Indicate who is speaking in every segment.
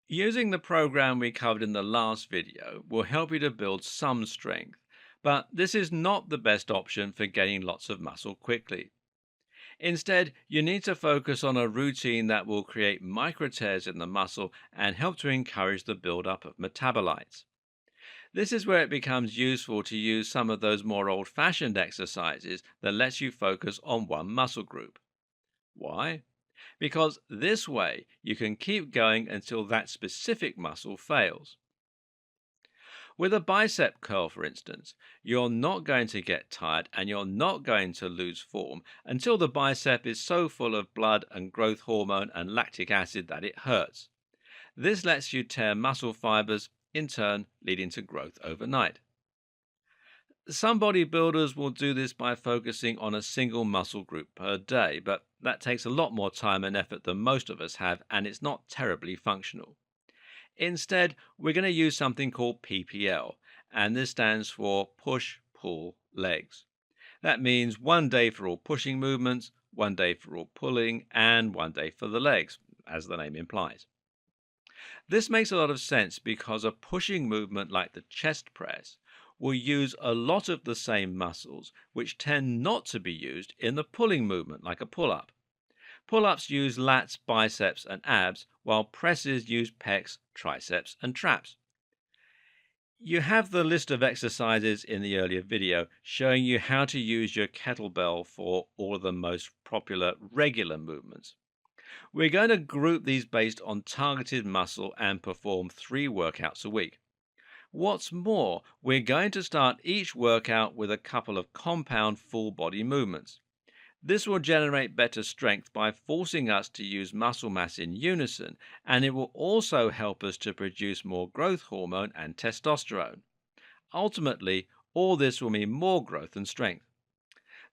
Speaker 1: Using the program we covered in the last video will help you to build some strength, but this is not the best option for gaining lots of muscle quickly. Instead, you need to focus on a routine that will create micro tears in the muscle and help to encourage the buildup of metabolites. This is where it becomes useful to use some of those more old fashioned exercises that lets you focus on one muscle group. Why? Because this way you can keep going until that specific muscle fails. With a bicep curl, for instance, you're not going to get tired and you're not going to lose form until the bicep is so full of blood and growth hormone and lactic acid that it hurts. This lets you tear muscle fibers, in turn, leading to growth overnight. Some bodybuilders will do this by focusing on a single muscle group per day, but that takes a lot more time and effort than most of us have, and it's not terribly functional. Instead, we're going to use something called PPL, and this stands for push, pull, legs. That means one day for all pushing movements, one day for all pulling, and one day for the legs, as the name implies. This makes a lot of sense because a pushing movement like the chest press will use a lot of the same muscles which tend not to be used in the pulling movement like a pull up. Pull ups use lats, biceps, and abs, while presses use pecs, triceps, and traps. You have the list of exercises in the earlier video showing you how to use your kettlebell for all of the most popular regular movements. We're going to group these based on targeted muscle and perform 3 workouts a week. What's more, we're going to start each workout with a couple of compound full body movements. This will generate better strength by forcing us to use muscle mass in unison, and it will also help us to produce more growth hormone and testosterone. Ultimately, all this will mean more growth and strength.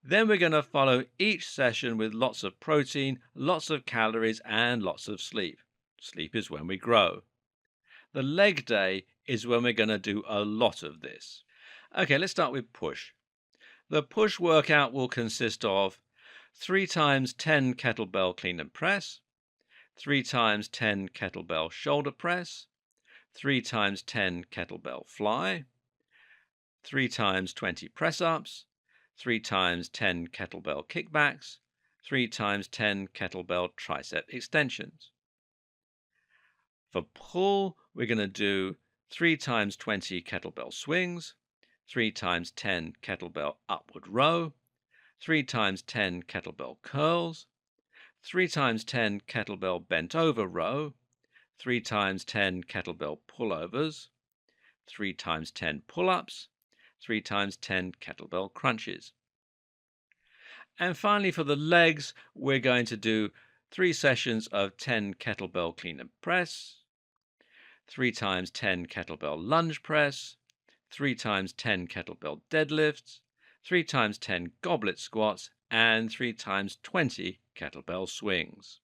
Speaker 1: Then we're going to follow each session with lots of protein, lots of calories, and lots of sleep. Sleep is when we grow. The leg day is when we're going to do a lot of this. Okay, let's start with push. The push workout will consist of 3 times 10 kettlebell clean and press, 3 times 10 kettlebell shoulder press, 3 times 10 kettlebell fly, 3 times 20 press ups, 3 times 10 kettlebell kickbacks, 3 times 10 kettlebell tricep extensions. For pull, we're going to do 3 times 20 kettlebell swings, 3 times 10 kettlebell upward row, 3 times 10 kettlebell curls, 3 times 10 kettlebell bent over row, 3 times 10 kettlebell pullovers, 3 times 10 pull-ups, 3 times 10 kettlebell crunches. And finally, for the legs, we're going to do 3 sessions of 10 kettlebell clean and press, 3 times 10 kettlebell lunge press, 3 times 10 kettlebell deadlifts, 3 times 10 goblet squats, and 3 times 20 kettlebell swings.